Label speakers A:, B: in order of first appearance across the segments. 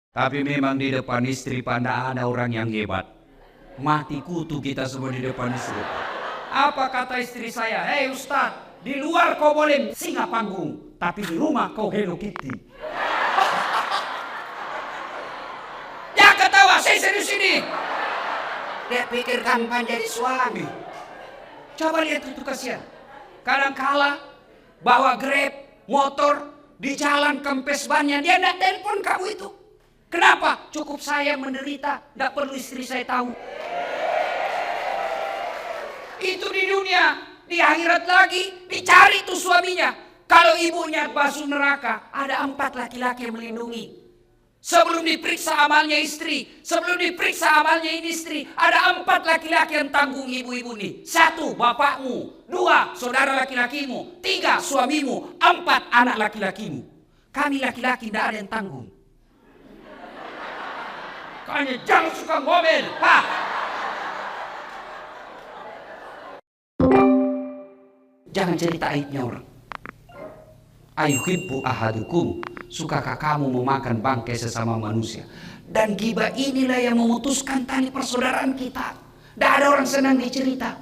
A: Tapi memang di depan istri Anda ada orang yang hebat. Mati kutu kita semua di depan istri. Apa kata istri saya? Hei Ustadz, di luar kau boleh singa panggung, tapi di rumah kau Hello Kitty. Jangan ketawa, saya serius ini. Dia pikir gampang jadi suami. Coba lihat itu kasihan. Kadang-kala bawa Grab, motor, di jalan kempes bannya, dia tidak telepon kamu itu. Kenapa? Cukup saya menderita, tidak perlu istri saya tahu. Itu di dunia, di akhirat lagi dicari tuh suaminya. Kalau ibunya basuh neraka, ada 4 laki-laki yang melindungi. Sebelum diperiksa amalnya istri, sebelum diperiksa amalnya ini istri, ada 4 laki-laki yang tanggung ibu-ibu nih. 1, bapakmu. 2, saudara laki-lakimu. 3, suamimu. 4, anak laki-lakimu. Kami laki-laki tidak ada yang tanggung. Kayaknya jangan suka ngomel. Jangan cerita aibnya orang. Ayuhibbu ahadukum, sukakah kamu memakan bangkai sesama manusia? Dan ghibah inilah yang memutuskan tali persaudaraan kita. Tidak ada orang senang dicerita.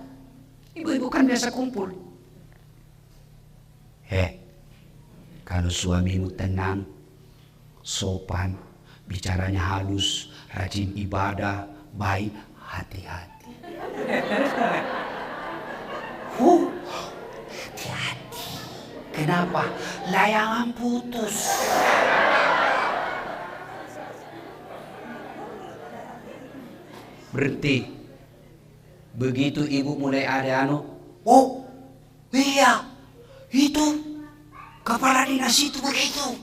A: Ibu-ibu kan biasa kumpul. Kalau suamimu tenang, sopan, bicaranya halus, rajin ibadah, baik, hati-hati. Hati-hati. Kenapa? Layangan putus. Berhenti. Begitu ibu mulai ada oh iya, itu kepala dinas itu begitu.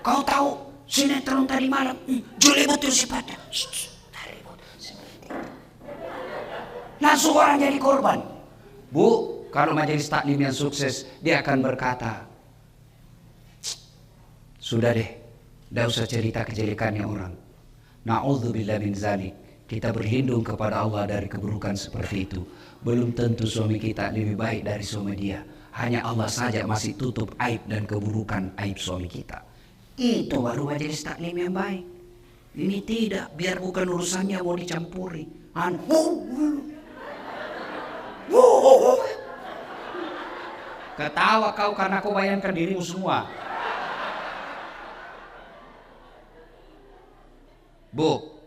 A: Kau tahu sinetron tadi malam, juli betul sifatnya. Langsung orang jadi korban. Bu, kalau majelis taklim yang sukses, dia akan berkata, sudah deh, tidak usah cerita kejelekannya orang. Na'udzubillah min zalik. Kita berlindung kepada Allah dari keburukan seperti itu. Belum tentu suami kita lebih baik dari suami dia. Hanya Allah saja masih tutup aib dan keburukan aib suami kita. Itu baru majelis taklim yang baik. Ini tidak, biar bukan urusannya mau dicampuri. Ketawa kau karena kau bayangkan dirimu semua. Bu,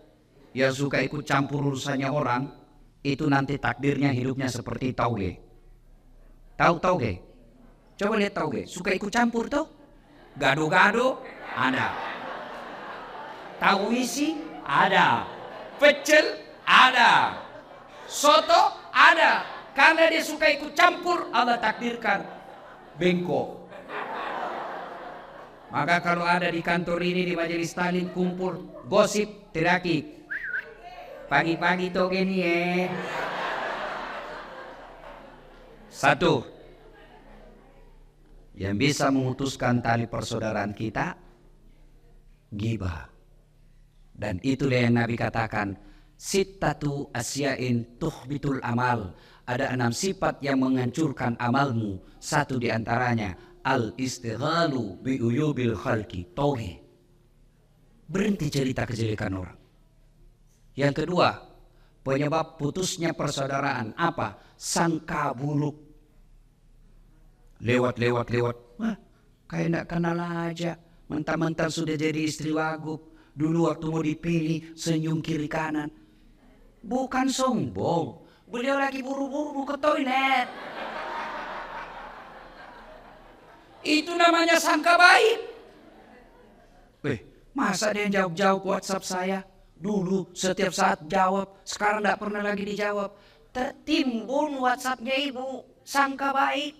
A: yang suka ikut campur urusannya orang, itu nanti takdirnya hidupnya seperti tauge. Tahu tauge? Coba lihat tauge, suka ikut campur tuh. Gado-gado ada. Tahu isi ada. Pecel ada. Soto ada. Karena dia suka ikut campur, Allah takdirkan bengkok. Maka kalau ada di kantor ini, di majelis taklim kumpul, gosip, teriaki. Pagi-pagi toge nih ya. 1. Yang bisa memutuskan tali persaudaraan kita, ghibah. Dan itulah yang Nabi katakan, sittatu asya'in tuhbitul amal. Ada 6 sifat yang menghancurkan amalmu. 1 diantaranya, al-istighalu bi'uyubil khalqi, toge. Berhenti cerita kejelekan orang. Yang kedua, penyebab putusnya persaudaraan apa? Sangka buruk. Lewat. Wah, kayak enggak kenal aja. Mentang-mentang sudah jadi istri wagub. Dulu waktu mau dipilih, senyum kiri kanan. Bukan sombong. Beliau lagi buru-buru mau ke toilet. Itu namanya sangka baik. Masa dia jawab-jawab WhatsApp saya? Dulu setiap saat jawab, sekarang tidak pernah lagi dijawab. Tertimbun WhatsAppnya ibu, sangka baik.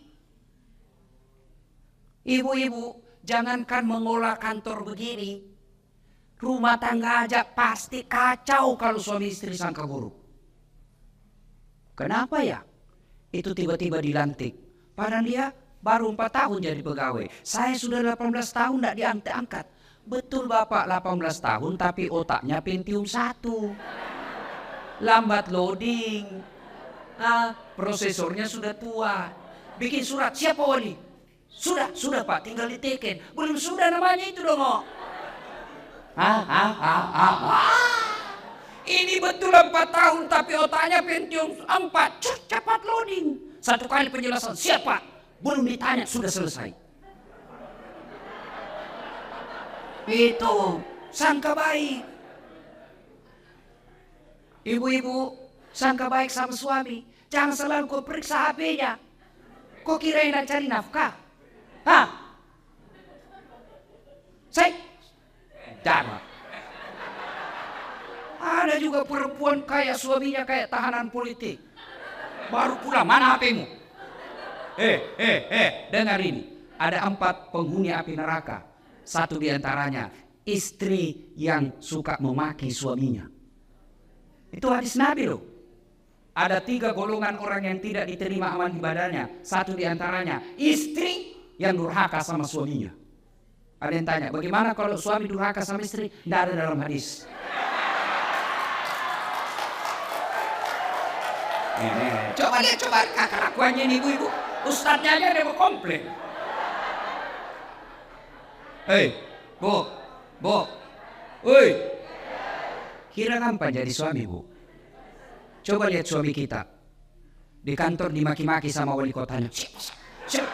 A: Ibu-ibu, jangankan mengolah kantor begini, rumah tangga aja pasti kacau kalau suami istri sangka buruk. Kenapa ya? Itu tiba-tiba dilantik. Padahal dia baru 4 tahun jadi pegawai. Saya sudah 18 tahun tidak diangkat-angkat. Betul Bapak 18 tahun tapi otaknya Pentium 1. Lambat loading. Prosesornya sudah tua. Bikin surat, siapa wali? Sudah Pak, tinggal diteken. Belum sudah namanya itu dong. Ini betul 4 tahun tapi otaknya Pentium 4. Cepat loading. Satu kali penjelasan, siapa? Belum ditanya, sudah selesai. Itu, sangka baik. Ibu-ibu, sangka baik sama suami. Jangan selalu kau periksa HP-nya. Kau kirain nak cari nafkah? Jangan. Ada juga perempuan kayak suaminya kayak tahanan politik. Baru pulang, mana HP-mu? Dengar ini. Ada 4 penghuni api neraka. Satu diantaranya istri yang suka memaki suaminya. Itu hadis Nabi loh. Ada 3 golongan orang yang tidak diterima amal ibadahnya. Satu diantaranya istri yang durhaka sama suaminya. Ada yang tanya, bagaimana kalau suami durhaka sama istri? Tidak ada dalam hadis. Coba lihat, kelakuannya ini ibu-ibu. Ustadznya aja dia mau komplain. Bu, kira apa jadi suami bu? Coba lihat suami kita di kantor dimaki-maki sama wali kotanya. Siap.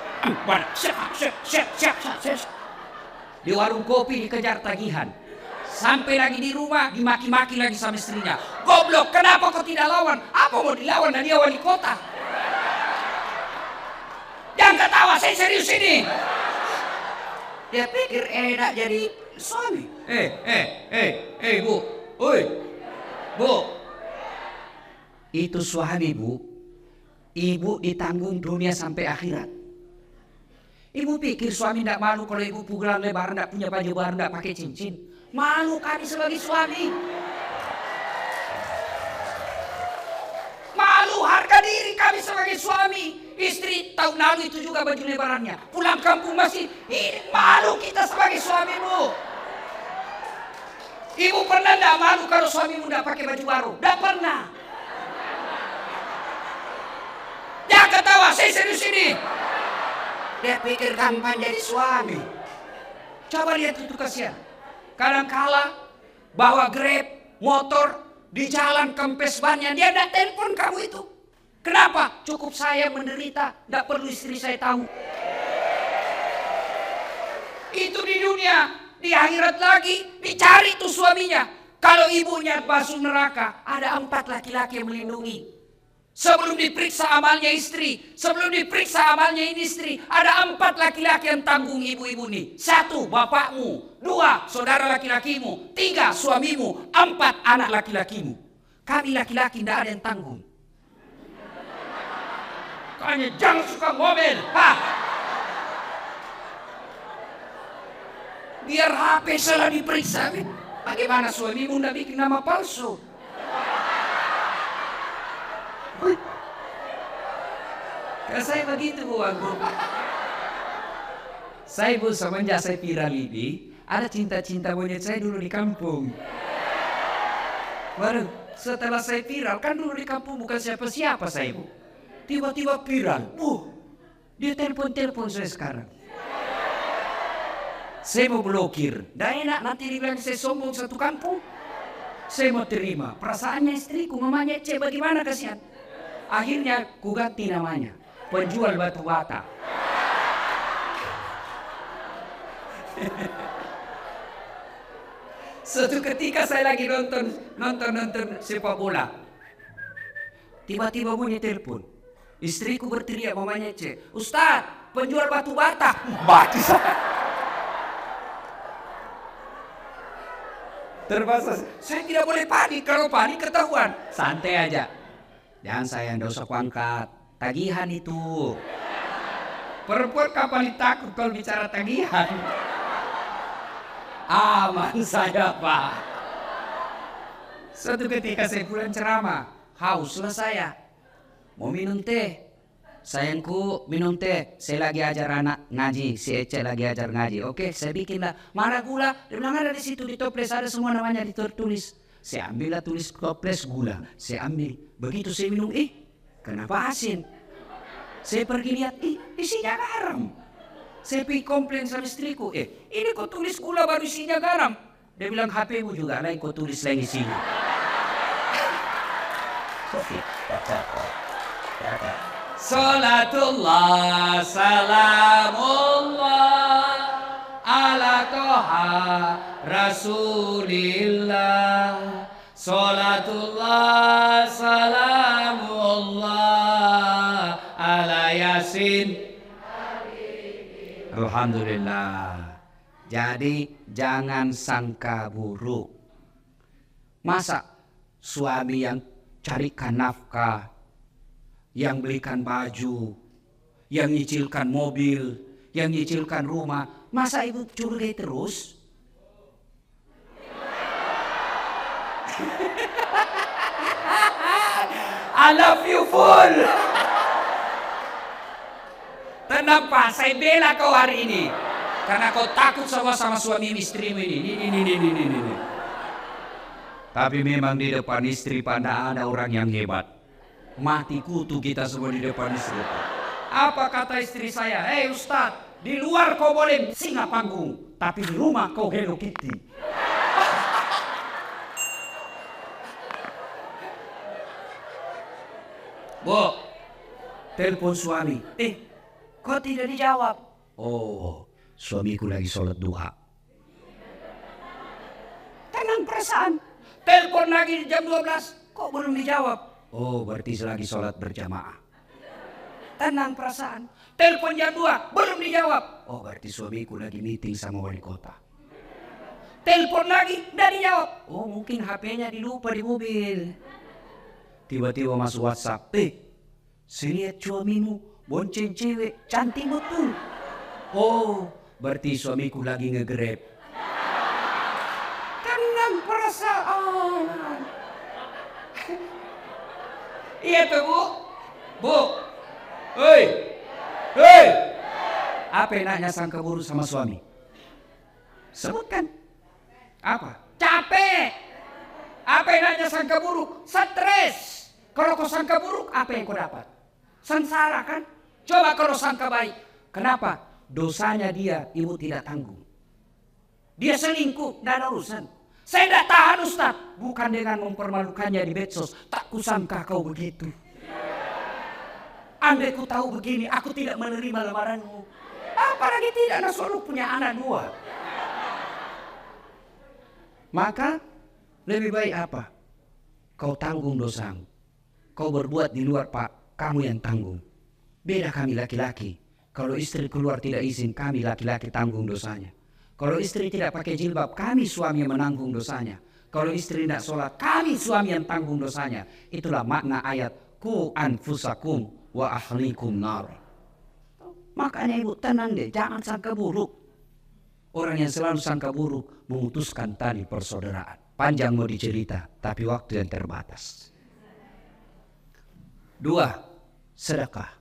A: Di warung kopi dikejar tagihan. Sampai lagi di rumah dimaki-maki lagi sama istrinya. Goblok, kenapa kau tidak lawan? Apa mau dilawan dan dia wali kota? Jangan ketawa, saya serius ini. Dia pikir enak jadi suami. Bu. Bu. Itu suami bu. Ibu ditanggung dunia sampai akhirat. Ibu pikir suami tidak malu kalau ibu pulang lebaran tidak punya baju baru, tidak pakai cincin. Malu kami sebagai suami. Malu harga diri kami sebagai suami. Istri tahun lalu itu juga baju lebarannya. Pulang kampung masih ini, malu kita sebagai suami bu. Ibu pernah tidak malu kalau suamimu tidak pakai baju baru? Tidak pernah. Jangan ketawa, saya serius ini. Dia pikir gampang jadi suami. Coba lihat itu kasihan. Kadang-kala bawa Grab, motor, di jalan kempes bannya, dia tidak telepon kamu itu. Kenapa? Cukup saya menderita, tidak perlu istri saya tahu. Itu di dunia, di akhirat lagi dicari tuh suaminya. Kalau ibunya masuk neraka, ada 4 laki-laki yang melindungi. Sebelum diperiksa amalnya istri, sebelum diperiksa amalnya ini istri, ada 4 laki-laki yang tanggung ibu-ibu nih. 1, bapakmu. 2, saudara laki-lakimu. 3, suamimu. 4, anak laki-lakimu. Kami laki-laki tidak ada yang tanggung. Kayaknya jangan suka ngomel. Biar HP salah diperiksa. Bagaimana suamimu tidak bikin nama palsu? Kalau saya begitu bu. Saya bu semenjak saya viral ini, ada cinta-cinta monyet saya dulu di kampung. Baru setelah saya viral, kan dulu di kampung bukan siapa-siapa saya bu. Tiba-tiba viral, dia telepon saya sekarang. Saya mau blokir, dah enak nanti dibilang saya sombong satu kampung. Saya mau terima, perasaannya istriku mamanya cek bagaimana kasihan. Akhirnya ku ganti namanya, penjual batu bata. Suatu ketika saya lagi nonton sepak bola. Tiba-tiba bunyi telepon. Istriku berteriak mamanya cek, Ustaz, penjual batu bata. Mati saya. Terbasa. Saya tidak boleh panik, kalau panik ketahuan. Santai aja. Jangan sayang, tidak usah kuangkat. Tagihan itu. Perempuan kapan ditakut kalau bicara tagihan? Aman saya pak. Suatu ketika saya pulang ceramah, hauslah saya. Mau minum teh. Sayangku minum teh. Saya lagi ajar anak ngaji. Si Ece lagi ajar ngaji. Oke, saya bikin lah. Mana gula? Dia bilang ada di situ di toples ada semua namanya ditulis. Saya ambillah tulis toples gula. Saya ambil. Begitu saya minum, kenapa asin? Saya pergi lihat, isinya garam. Saya pergi komplain sama istriku, ini kok tulis gula baru isinya garam. Dia bilang HP-mu juga lain kau tulis lagi sini. Salatullah salamullah ala toha rasulillah. Salatullah salamullah ala yasin. Alhamdulillah. Jadi jangan sangka buruk. Masa suami yang carikan nafkah, yang belikan baju, yang nyicilkan mobil, yang nyicilkan rumah, masa ibu curigai terus? I love you full. Tenang Pak, saya bela kau hari ini. Karena kau takut sama suami istrimu ini. Ini. Tapi memang di depan istri pada ada orang yang hebat. Mati kutu kita semua di depan istri. Apa kata istri saya? Hei Ustadz, di luar kau boleh singa panggung, tapi di rumah kau Hello Kitty. Bu, telepon suami. Kok tidak dijawab? Oh, suamiku lagi sholat duha. Tenang perasaan. Telepon lagi jam 12. Kok belum dijawab? Oh, berarti lagi sholat berjamaah. Tenang perasaan. Telepon jam 2. Belum dijawab. Oh, berarti suamiku lagi meeting sama wali kota. Telepon lagi, tidak dijawab. Oh, mungkin HP-nya dilupa di mobil. Tiba-tiba masuk WhatsApp. Saya lihat suamimu bonceng cewek cantik betul. Oh, berarti suamiku lagi nge-grab. Tenang perasaan. Iya tuh Bu. Bu. Hei. Apa enaknya sangka buruk sama suami? Sebutkan. Apa? Capek. Apa enaknya sangka buruk? Stres. Kalau kau sangka buruk, apa yang kau dapat? Sengsara kan? Coba kalau sangka baik. Kenapa? Dosanya dia, ibu tidak tanggung. Dia selingkuh, tidak ada urusan. Saya tidak tahan Ustaz. Bukan dengan mempermalukannya di medsos. Tak kusangka kau begitu. Andai ku tahu begini, aku tidak menerima lamaranmu. Apalagi tidak, nah selalu punya anak 2. Maka lebih baik apa? Kau tanggung dosamu. Kau berbuat di luar Pak, kamu yang tanggung. Beda kami laki-laki. Kalau istri keluar tidak izin, kami laki-laki tanggung dosanya. Kalau istri tidak pakai jilbab, kami suami yang menanggung dosanya. Kalau istri tidak sholat, kami suami yang tanggung dosanya. Itulah makna ayat ku anfusakum wa ahlikum nar. Makanya ibu tenang deh, jangan sangka buruk. Orang yang selalu sangka buruk memutuskan tali persaudaraan. Panjang mau dicerita, tapi waktu yang terbatas. 2. Sedekah.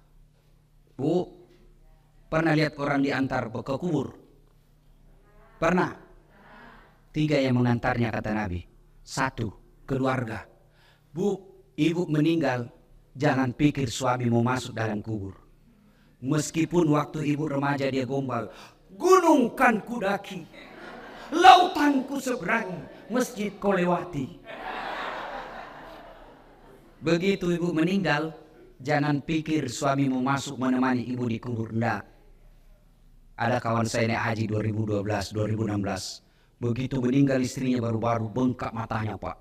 A: Bu, pernah lihat orang diantar ke kubur? Pernah? 3 yang mengantarnya kata Nabi. 1. Keluarga. Bu, ibu meninggal, jangan pikir suami mau masuk dalam kubur. Meskipun waktu ibu remaja dia gombal, gunung kan kudaki, lautan ku seberangi, masjid kau lewati. Begitu ibu meninggal, jangan pikir suami mau masuk menemani ibu di kubur. Enggak. Ada kawan saya naik haji 2012, 2016. Begitu meninggal istrinya baru-baru bengkak matanya Pak.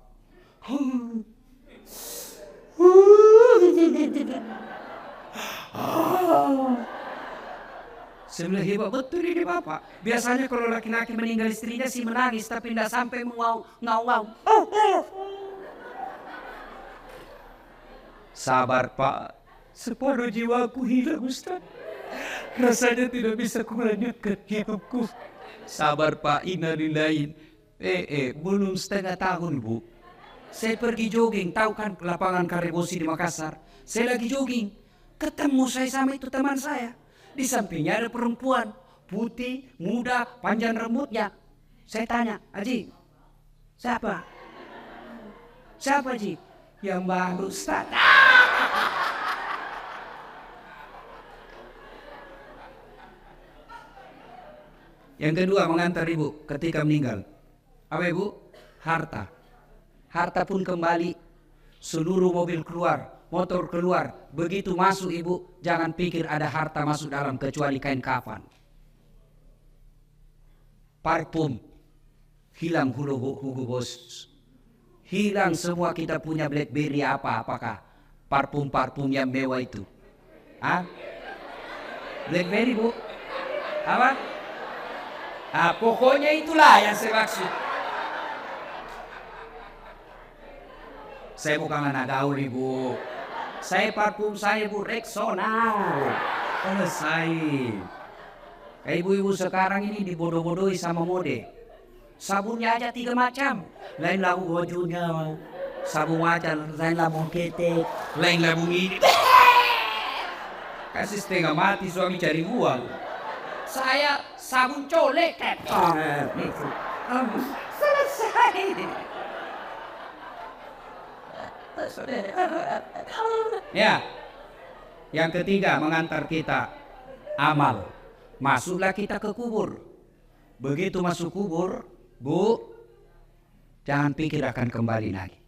A: Saya bilang hebat betul ini Bapak. Biasanya kalau laki-laki meninggal istrinya sih menangis, tapi tidak sampai ngau-ngau. Sabar Pak, separuh jiwaku hilang Ustaz. Rasanya tidak bisa kulanjutkan hidupku. Sabar Pak, innalillahi. Belum setengah tahun Bu. Saya pergi jogging, tahu kan lapangan Karebosi di Makassar. Saya lagi jogging, ketemu saya sama itu teman saya. Di sampingnya ada perempuan, putih, muda, panjang rambutnya. Saya tanya, Haji, siapa? Siapa Haji? Yang baru Ustaz. Yang kedua mengantar ibu ketika meninggal. Apa ibu? Harta. Harta pun kembali, seluruh mobil keluar, motor keluar. Begitu masuk ibu, jangan pikir ada harta masuk dalam kecuali kain kafan. Parfum, hilang Hugo Boss. Hilang semua kita punya BlackBerry apakah parfum yang mewah itu. BlackBerry bu? Apa? Pokoknya itulah yang saya maksud. Saya bukan anak gaul ibu. Saya parfum saya bu Rexona. Selesai. Ibu-ibu sekarang ini dibodoh-bodohi sama mode. Sabunnya aja 3 macam. Lain labu bajunya, sabun wajah, lain labu ketek, lain labu ini. Kasih setengah mati suami cari uang. Saya sabun colek. Selesai. Ya. Yang ketiga mengantar kita amal. Masuklah kita ke kubur. Begitu masuk kubur, bu, jangan pikir akan kembali lagi.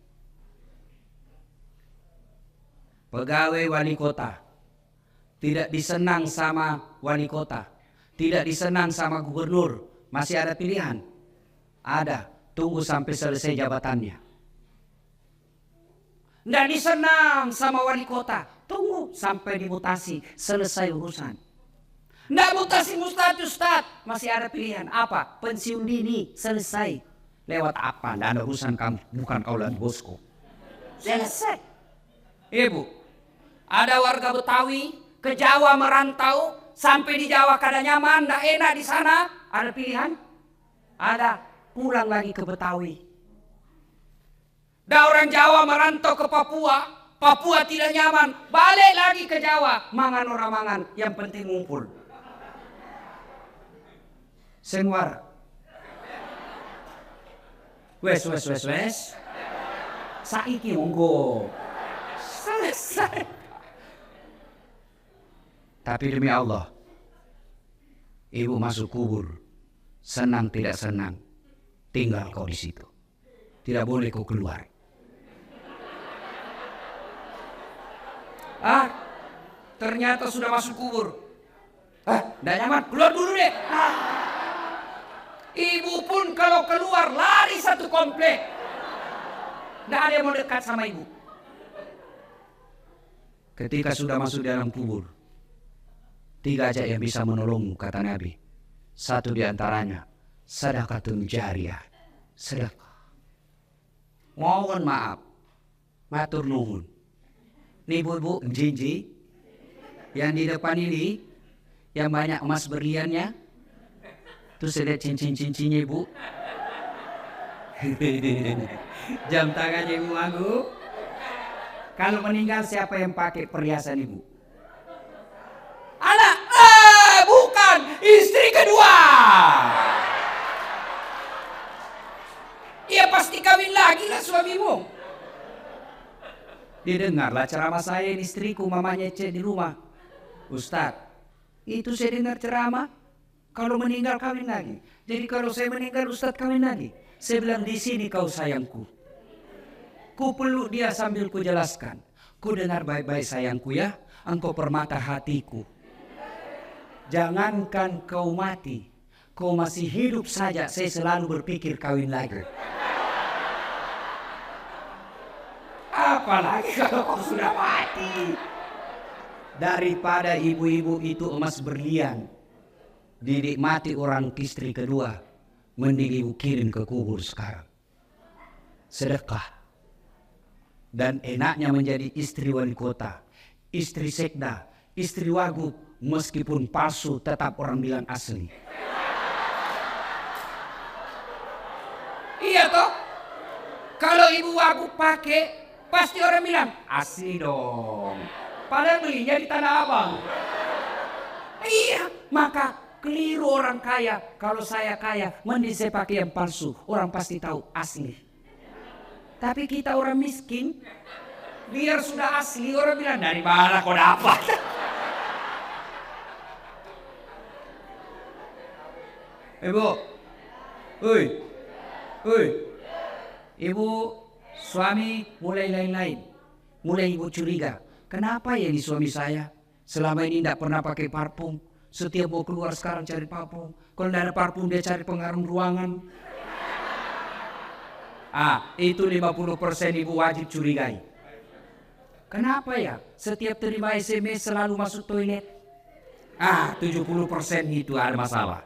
A: Pegawai wali kota tidak disenang sama wali kota, tidak disenang sama gubernur. Masih ada pilihan? Ada. Tunggu sampai selesai jabatannya. Tidak disenang sama wali kota, tunggu sampai dimutasi, selesai urusan. Tidak mutasi Ustaz, masih ada pilihan. Apa? Pensiun dini, selesai. Lewat apa? Tidak ada urusan kamu, bukan kau dan bosku. Selesai. Ibu, ada warga Betawi ke Jawa merantau, sampai di Jawa kada nyaman, tidak enak di sana. Ada pilihan? Ada. Pulang lagi ke Betawi. Da orang Jawa merantau ke Papua, Papua tidak nyaman, balik lagi ke Jawa. Mangan orang mangan, yang penting ngumpul. Senwar. Wes. Saiki monggo. Selesai. Tapi demi Allah, ibu masuk kubur, senang tidak senang, tinggal kau di situ. Tidak boleh kau keluar. Ternyata sudah masuk kubur. Tidak nyaman, keluar dulu deh. Ibu pun kalau keluar lari satu komplek. Tidak ada yang mau dekat sama ibu. Ketika sudah masuk dalam kubur, 3 aja yang bisa menolongmu, kata Nabi. 1 diantaranya, sedekatun jariyah, sedekah. Mohon maaf, matur nuhun. Nih bu, jinji, yang di depan ini, yang banyak emas berliannya, tuh saya lihat cincin-cincinnya ibu. Jam tangannya ibu Agu. Kalau meninggal siapa yang pakai perhiasan ibu? Anak, bukan, istri kedua. Ia pasti kawin lagi lah suamimu. Didengarlah ceramah saya, istriku, mamanya cek di rumah. Ustadz, itu saya dengar ceramah, kalau meninggal kawin lagi. Jadi kalau saya meninggal Ustadz kawin lagi. Saya bilang, di sini kau sayangku. Ku peluk dia sambil ku jelaskan. Ku dengar baik-baik sayangku ya, engkau permata hatiku. Jangankan kau mati, kau masih hidup saja saya selalu berpikir kawin lagi. Apalagi kalau kau sudah mati. Daripada ibu-ibu itu emas berlian dinikmati orang istri kedua, mending ibu kirim ke kubur sekarang. Sedekah. Dan enaknya menjadi istri wali kota, istri sekda, istri wagub, meskipun palsu tetap orang bilang asli. Iya toh? Kalau ibu wagub pakai, pasti orang bilang asli dong. Padahal belinya di Tanah Abang. Iya, maka keliru orang kaya. Kalau saya kaya, mending saya pakai yang palsu. Orang pasti tahu asli. Tapi kita orang miskin, biar sudah asli orang bilang dari mana kau dapat? Ibu, Hei, ibu suami mulai lain-lain. Mulai ibu curiga. Kenapa ya ini suami saya selama ini tidak pernah pakai parfum. Setiap mau keluar sekarang cari parfum. Kalau tidak ada parfum dia cari pengaruh ruangan. Itu 50% ibu wajib curigai. Kenapa ya setiap terima SMS selalu masuk toilet? 70% itu ada masalah.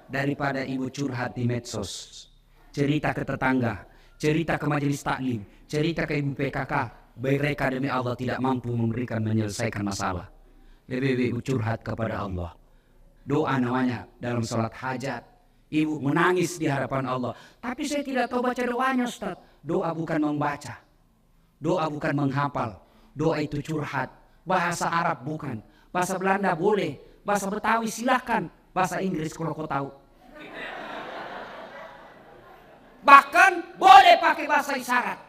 A: Daripada ibu curhat di medsos, cerita ke tetangga, cerita ke majelis taklim, cerita ke ibu PKK, mereka demi Allah tidak mampu menyelesaikan masalah. Lebih ibu curhat kepada Allah. Doa namanya dalam salat hajat. Ibu menangis di hadapan Allah. Tapi saya tidak tahu baca doanya, Ustaz. Doa bukan membaca. Doa bukan menghafal. Doa itu curhat. Bahasa Arab bukan. Bahasa Belanda boleh. Bahasa Betawi silahkan. Bahasa Inggris kalau kau tahu. Bahkan boleh pakai bahasa isyarat.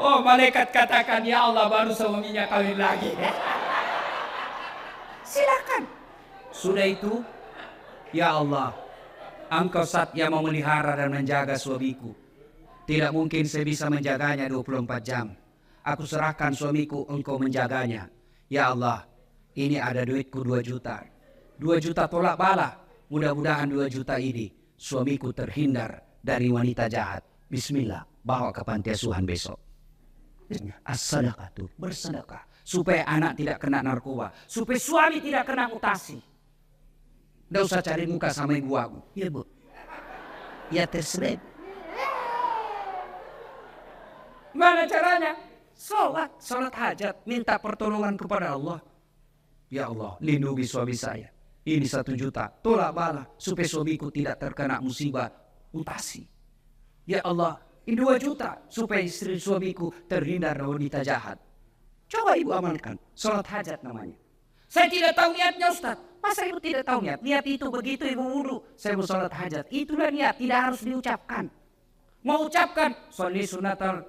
A: Oh, malaikat katakan, ya Allah baru suaminya kawin lagi. Silakan. Sudah itu, ya Allah, Engkau Zat yang memelihara dan menjaga suamiku. Tidak mungkin saya bisa menjaganya 24 jam. Aku serahkan suamiku, Engkau menjaganya. Ya Allah, ini ada duitku 2 juta. 2 juta tolak bala. Mudah-mudahan 2 juta ini suamiku terhindar dari wanita jahat. Bismillah, bawa ke panti asuhan besok. As-sadaqah itu bersedekah supaya anak tidak kena narkoba, supaya suami tidak kena mutasi. Tidak usah cari muka sama ibu aku. Ya bu, ya terserah. Mana caranya? Sholat hajat, minta pertolongan kepada Allah. Ya Allah, lindungi suami saya. Ini 1 juta, tolak bala supaya suamiku tidak terkena musibah mutasi. Ya Allah, ini 2 juta supaya istri suamiku terhindar dari wanita jahat. Coba ibu amalkan, sholat hajat namanya. Saya tidak tahu niatnya Ustaz. Masa ibu tidak tahu niat? Niat itu begitu ibu wudu, saya mau sholat hajat. Itulah niat, tidak harus diucapkan. Mau ucapkan, sholli sunatal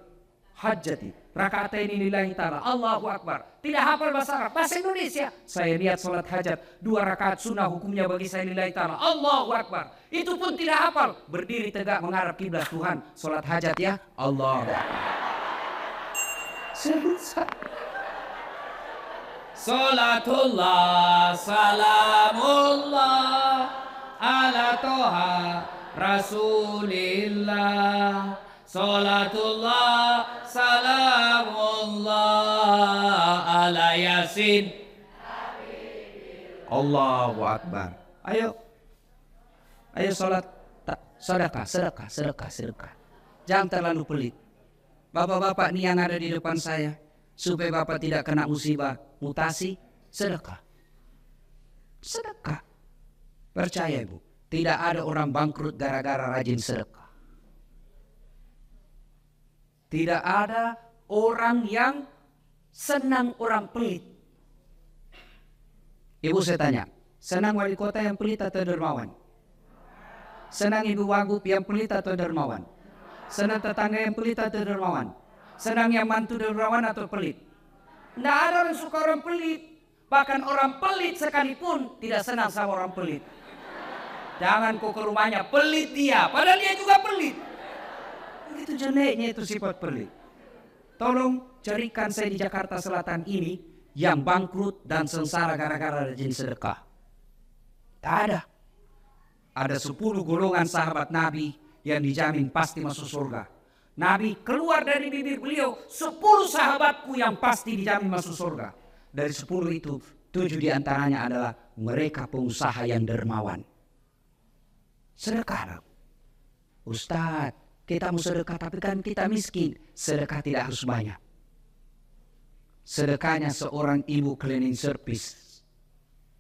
A: hajati. Rakaatain lillahi ta'ala, Allahu Akbar. Tidak hafal bahasa Arab, bahasa Indonesia. Saya niat sholat hajat, 2 rakaat sunnah hukumnya bagi saya lillahi ta'ala, Allahu Akbar. Itu pun tidak hafal. Berdiri tegak menghadap kiblat Tuhan. Sholat hajat ya, Allah. Selesai. Salatullah, salamullah, ala toha rasulillah. Salatullah, salamullah, ala yasin. Allahu Akbar. Ayo sholat, sedekah. Jangan terlalu pelit. Bapak-bapak nih yang ada di depan saya, supaya bapak tidak kena musibah mutasi, sedekah. Percaya ibu, tidak ada orang bangkrut gara-gara rajin sedekah. Tidak ada orang yang senang orang pelit. Ibu saya tanya, senang wali kota yang pelit atau dermawan? Senang ibu wagub yang pelit atau dermawan? Senang tetangga yang pelit atau dermawan? Senang yang mantu dermawan atau pelit? Tidak ada orang suka orang pelit. Bahkan orang pelit sekalipun tidak senang sama orang pelit. Jangan kau ke rumahnya, pelit dia, padahal dia juga pelit. Begitu jeleknya itu sifat pelit. Tolong carikan saya di Jakarta Selatan ini yang bangkrut dan sengsara gara-gara rajin sedekah. Tak ada. Ada 10 golongan sahabat Nabi yang dijamin pasti masuk surga. Nabi keluar dari bibir beliau, 10 sahabatku yang pasti dijamin masuk surga. Dari 10 itu, 7 diantaranya adalah mereka pengusaha yang dermawan. Sedekah. Ustadz, kita mau sedekah tapi kan kita miskin. Sedekah tidak harus banyak. Sedekahnya seorang ibu cleaning service,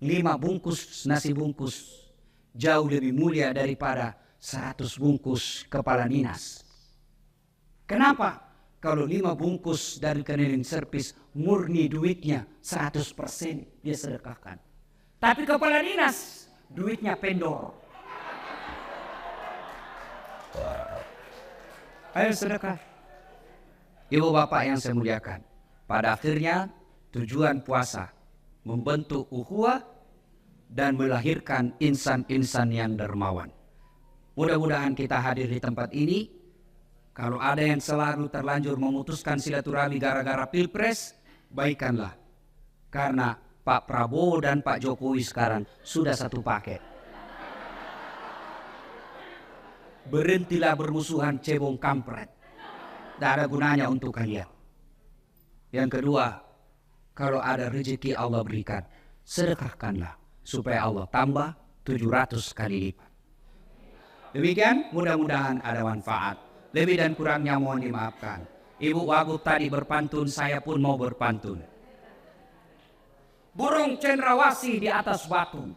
A: 5 bungkus nasi bungkus, jauh lebih mulia daripada 100 bungkus kepala dinas. Kenapa? Kalau 5 bungkus dari cleaning service murni duitnya 100% dia sedekahkan. Tapi kepala dinas duitnya pendor. Ayo sedekah. Ibu bapak yang saya muliakan, pada akhirnya Tujuan puasa membentuk ukhuwah dan melahirkan insan-insan yang dermawan. Mudah-mudahan kita hadir di tempat ini. Kalau ada yang selalu terlanjur memutuskan silaturahmi gara-gara pilpres, baikkanlah. Karena Pak Prabowo dan Pak Jokowi sekarang sudah satu paket. Berhentilah bermusuhan cebong kampret. Tidak ada gunanya untuk kalian. Yang kedua, kalau ada rezeki Allah berikan, sedekahkanlah supaya Allah tambah 700 kali lipat. Demikian, mudah-mudahan ada manfaat. Lebih dan kurangnya mohon dimaafkan. Ibu Wagub tadi berpantun, saya pun mau berpantun. Burung cendrawasih di atas batu,